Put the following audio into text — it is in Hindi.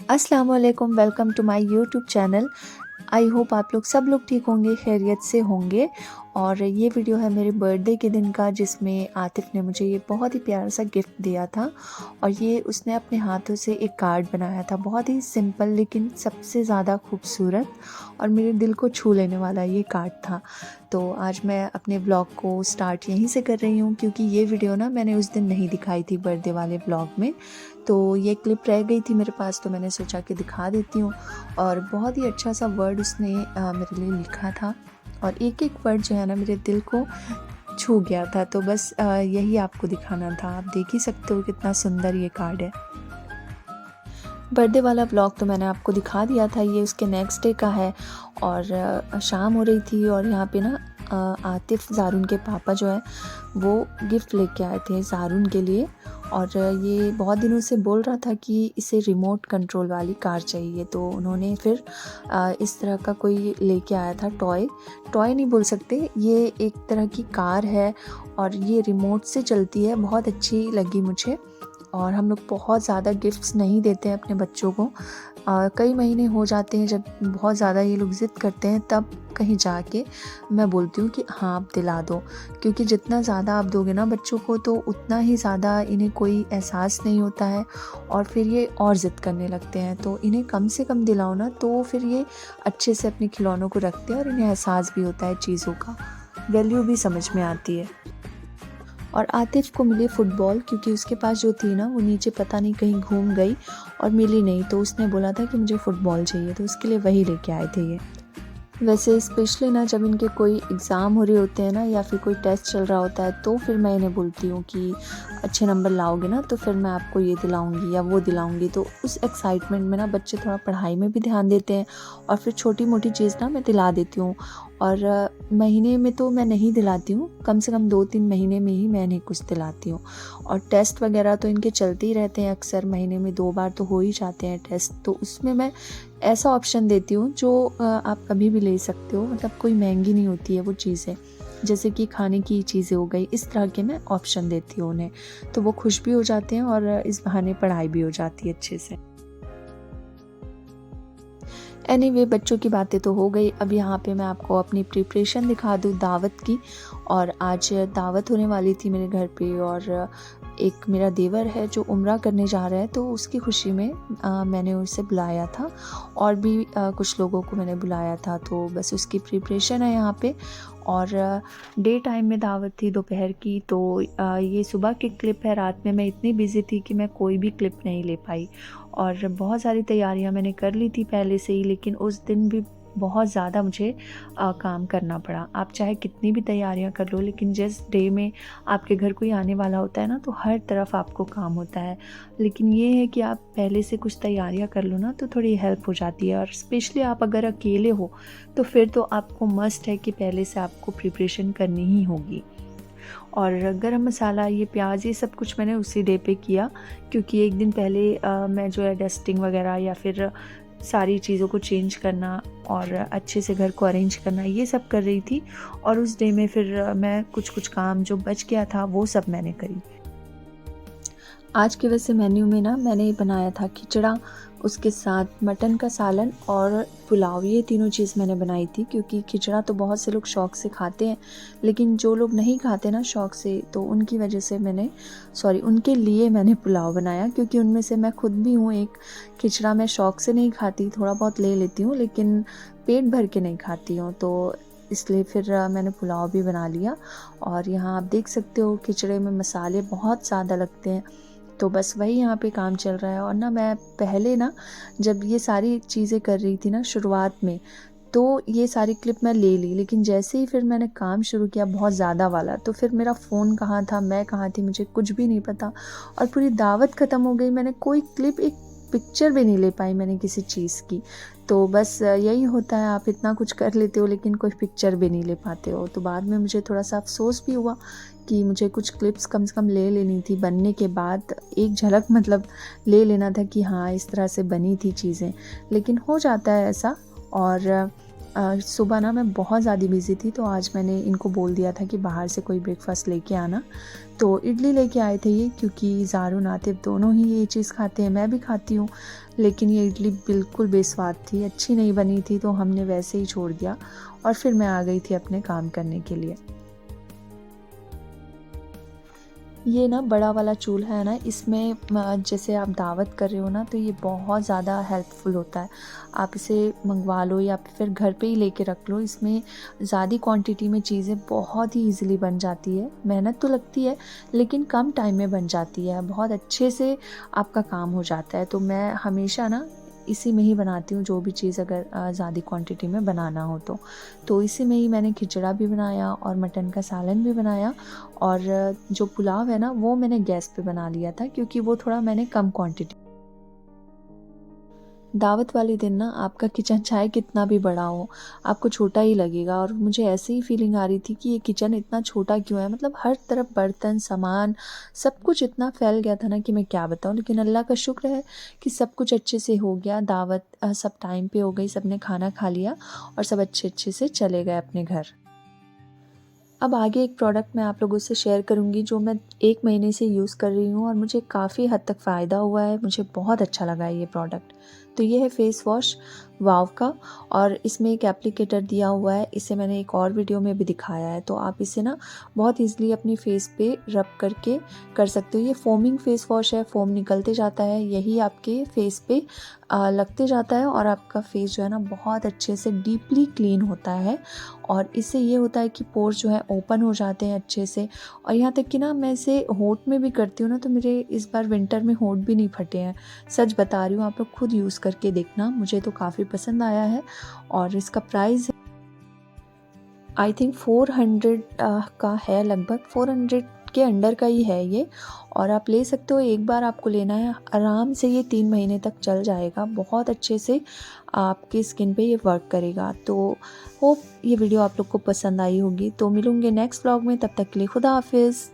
अस्सलाम वालेकुम, welcome to my YouTube channel. I hope आप लोग सब लोग ठीक होंगे, खैरियत से होंगे। और ये वीडियो है मेरे बर्थडे के दिन का, जिसमें आतिफ़ ने मुझे ये बहुत ही प्यारा सा गिफ्ट दिया था। और ये उसने अपने हाथों से एक कार्ड बनाया था, बहुत ही सिंपल लेकिन सबसे ज़्यादा खूबसूरत और मेरे दिल को छू लेने वाला ये कार्ड था। तो आज मैं अपने ब्लॉग को स्टार्ट यहीं से कर रही हूँ, क्योंकि ये वीडियो ना मैंने उस दिन नहीं दिखाई थी बर्थडे वाले ब्लॉग में। तो ये क्लिप रह गई थी मेरे पास, तो मैंने सोचा कि दिखा देती हूँ। और बहुत ही अच्छा सा वर्ड उसने मेरे लिए लिखा था, और एक एक वर्ड जो है ना मेरे दिल को छू गया था। तो बस यही आपको दिखाना था। आप देख ही सकते हो कितना सुंदर ये कार्ड है। बर्थडे वाला व्लॉग तो मैंने आपको दिखा दिया था, ये उसके नेक्स्ट डे का है। और शाम हो रही थी और यहाँ पे ना आतिफ़ ज़ारून के पापा जो है वो गिफ्ट लेके आए थे ज़ारून के लिए। और ये बहुत दिनों से बोल रहा था कि इसे रिमोट कंट्रोल वाली कार चाहिए, तो उन्होंने फिर इस तरह का कोई लेके आया था टॉय। टॉय नहीं बोल सकते, ये एक तरह की कार है और ये रिमोट से चलती है। बहुत अच्छी लगी मुझे। और हम लोग बहुत ज़्यादा गिफ्ट्स नहीं देते हैं अपने बच्चों को। कई महीने हो जाते हैं जब बहुत ज़्यादा ये लोग ज़िद करते हैं, तब कहीं जाके मैं बोलती हूँ कि हाँ आप दिला दो। क्योंकि जितना ज़्यादा आप दोगे ना बच्चों को, तो उतना ही ज़्यादा इन्हें कोई एहसास नहीं होता है और फिर ये और ज़िद करने लगते हैं। तो इन्हें कम से कम दिलाओ ना, तो फिर ये अच्छे से अपने खिलौनों को रखते हैं और इन्हें एहसास भी होता है चीज़ों का, वैल्यू भी समझ में आती है। और आतिफ़ को मिली फ़ुटबॉल, क्योंकि उसके पास जो थी ना वो नीचे पता नहीं कहीं घूम गई और मिली नहीं। तो उसने बोला था कि मुझे फ़ुटबॉल चाहिए, तो उसके लिए वही लेके आए थे ये। वैसे स्पेशली ना जब इनके कोई एग्ज़ाम हो रहे होते हैं ना, या फिर कोई टेस्ट चल रहा होता है, तो फिर मैं इन्हें बोलती हूँ कि अच्छे नंबर लाओगे ना तो फिर मैं आपको ये दिलाऊंगी या वो दिलाऊंगी। तो उस एक्साइटमेंट में ना बच्चे थोड़ा पढ़ाई में भी ध्यान देते हैं और फिर छोटी मोटी चीज़ ना मैं दिला देती हूँ। और महीने में तो मैं नहीं दिलाती हूँ, कम से कम 2-3 महीने में ही मैं इन्हें कुछ दिलाती हूँ। और टेस्ट वगैरह तो इनके चलते ही रहते हैं, अक्सर महीने में 2 बार तो हो ही जाते हैं टेस्ट। तो उसमें मैं ऐसा ऑप्शन देती हूँ जो आप कभी भी ले सकते हो, मतलब कोई महंगी नहीं होती है वो चीज़ें, जैसे कि खाने की चीज़ें हो गई, इस तरह के मैं ऑप्शन देती हूँ उन्हें। तो वो खुश भी हो जाते हैं और इस बहाने पढ़ाई भी हो जाती है अच्छे से। एनीवे बच्चों की बातें तो हो गई। अब यहाँ पे मैं आपको अपनी प्रिपरेशन दिखा दूँ दावत की। और आज दावत होने वाली थी मेरे घर पे, और एक मेरा देवर है जो उम्रा करने जा रहा है, तो उसकी खुशी में मैंने उसे बुलाया था। और भी कुछ लोगों को मैंने बुलाया था, तो बस उसकी प्रिपरेशन है यहाँ पे। और डे टाइम में दावत थी दोपहर की, तो ये सुबह की क्लिप है। रात में मैं इतनी बिज़ी थी कि मैं कोई भी क्लिप नहीं ले पाई। और बहुत सारी तैयारियां मैंने कर ली थी पहले से ही, लेकिन उस दिन भी बहुत ज़्यादा मुझे काम करना पड़ा। आप चाहे कितनी भी तैयारियां कर लो, लेकिन जिस डे में आपके घर कोई आने वाला होता है ना, तो हर तरफ आपको काम होता है। लेकिन ये है कि आप पहले से कुछ तैयारियां कर लो ना, तो थोड़ी हेल्प हो जाती है। और स्पेशली आप अगर अकेले हो, तो फिर तो आपको मस्ट है कि पहले से आपको प्रिपरेशन करनी ही होगी। और गरम मसाला, ये प्याज, ये सब कुछ मैंने उसी डे पे किया, क्योंकि एक दिन पहले मैं जो है डस्टिंग वगैरह या फिर सारी चीज़ों को चेंज करना और अच्छे से घर को अरेंज करना, ये सब कर रही थी। और उस डे में फिर मैं कुछ कुछ काम जो बच गया था वो सब मैंने करी। आज के वैसे मेन्यू में ना मैंने बनाया था खिचड़ा, उसके साथ मटन का सालन और पुलाव। ये तीनों चीज़ मैंने बनाई थी, क्योंकि खिचड़ा तो बहुत से लोग शौक़ से खाते हैं, लेकिन जो लोग नहीं खाते ना शौक़ से, तो उनकी वजह से उनके लिए मैंने पुलाव बनाया। क्योंकि उनमें से मैं खुद भी हूँ एक। खिचड़ा मैं शौक़ से नहीं खाती, थोड़ा बहुत ले लेती हूँ, लेकिन पेट भर के नहीं खाती हूँ, तो इसलिए फिर मैंने पुलाव भी बना लिया। और यहाँ आप देख सकते हो खिचड़े में मसाले बहुत ज़्यादा लगते हैं, तो बस वही यहाँ पे काम चल रहा है। और ना मैं पहले ना जब ये सारी चीज़ें कर रही थी ना शुरुआत में, तो ये सारी क्लिप मैं ले ली, लेकिन जैसे ही फिर मैंने काम शुरू किया बहुत ज़्यादा वाला, तो फिर मेरा फ़ोन कहाँ था, मैं कहाँ थी, मुझे कुछ भी नहीं पता। और पूरी दावत ख़त्म हो गई, मैंने कोई क्लिप, एक पिक्चर भी नहीं ले पाई मैंने किसी चीज़ की। तो बस यही होता है, आप इतना कुछ कर लेते हो लेकिन कोई पिक्चर भी नहीं ले पाते हो। तो बाद में मुझे थोड़ा सा अफसोस भी हुआ कि मुझे कुछ क्लिप्स कम से कम ले लेनी थी बनने के बाद, एक झलक मतलब ले लेना था कि हाँ इस तरह से बनी थी चीज़ें। लेकिन हो जाता है ऐसा। और सुबह ना मैं बहुत ज़्यादा बिज़ी थी, तो आज मैंने इनको बोल दिया था कि बाहर से कोई ब्रेकफ़ास्ट लेके आना। तो इडली लेके आए थे ये, क्योंकि ज़ारू नातिब दोनों ही ये चीज़ खाते हैं, मैं भी खाती हूँ। लेकिन ये इडली बिल्कुल बेस्वाद थी, अच्छी नहीं बनी थी, तो हमने वैसे ही छोड़ दिया और फिर मैं आ गई थी अपने काम करने के लिए। ये ना बड़ा वाला चूल्हा है ना, इसमें जैसे आप दावत कर रहे हो ना, तो ये बहुत ज़्यादा हेल्पफुल होता है। आप इसे मंगवा लो या फिर घर पे ही लेके रख लो। इसमें ज़्यादा क्वांटिटी में चीज़ें बहुत ही ईज़िली बन जाती है। मेहनत तो लगती है, लेकिन कम टाइम में बन जाती है, बहुत अच्छे से आपका काम हो जाता है। तो मैं हमेशा ना इसी में ही बनाती हूँ, जो भी चीज़ अगर ज़्यादा क्वांटिटी में बनाना हो तो इसी में ही मैंने खिचड़ा भी बनाया और मटन का सालन भी बनाया। और जो पुलाव है ना, वो मैंने गैस पे बना लिया था, क्योंकि वो थोड़ा मैंने कम क्वांटिटी। दावत वाले दिन ना आपका किचन चाहे कितना भी बड़ा हो, आपको छोटा ही लगेगा। और मुझे ऐसे ही फीलिंग आ रही थी कि ये किचन इतना छोटा क्यों है, मतलब हर तरफ बर्तन, सामान, सब कुछ इतना फैल गया था ना कि मैं क्या बताऊँ। लेकिन अल्लाह का शुक्र है कि सब कुछ अच्छे से हो गया। दावत सब टाइम पे हो गई, सबने खाना खा लिया और सब अच्छे-अच्छे से चले गए अपने घर। अब आगे एक प्रोडक्ट मैं आप लोगों से शेयर करूँगी, जो मैं 1 महीने से यूज़ कर रही हूँ और मुझे काफ़ी हद तक फ़ायदा हुआ है, मुझे बहुत अच्छा लगा है ये प्रोडक्ट। तो ये है फेस वॉश वाव का, और इसमें एक एप्लीकेटर दिया हुआ है। इसे मैंने एक और वीडियो में भी दिखाया है। तो आप इसे ना बहुत ईज़िली अपनी फेस पे रब करके कर सकते हो। ये फ़ोमिंग फेस वॉश है, फ़ोम निकलते जाता है, यही आपके फेस पे लगते जाता है और आपका फेस जो है ना बहुत अच्छे से डीपली क्लीन होता है। और इससे ये होता है कि पोर्स जो है ओपन हो जाते हैं अच्छे से। और यहाँ तक कि ना मैं इसे होंठ में भी करती हूँ ना, तो मेरे इस बार विंटर में होंठ भी नहीं फटे हैं। सच बता रही हूँ, आप लोग खुद यूज़ करके देखना, मुझे तो काफ़ी पसंद आया है। और इसका प्राइस आई थिंक 400 का है, लगभग 400 के अंडर का ही है ये। और आप ले सकते हो, एक बार आपको लेना है, आराम से ये 3 महीने तक चल जाएगा, बहुत अच्छे से आपकी स्किन पे ये वर्क करेगा। तो होप ये वीडियो आप लोग को पसंद आई होगी। तो मिलूँगी नेक्स्ट व्लॉग में, तब तक के लिए खुदा हाफिज़।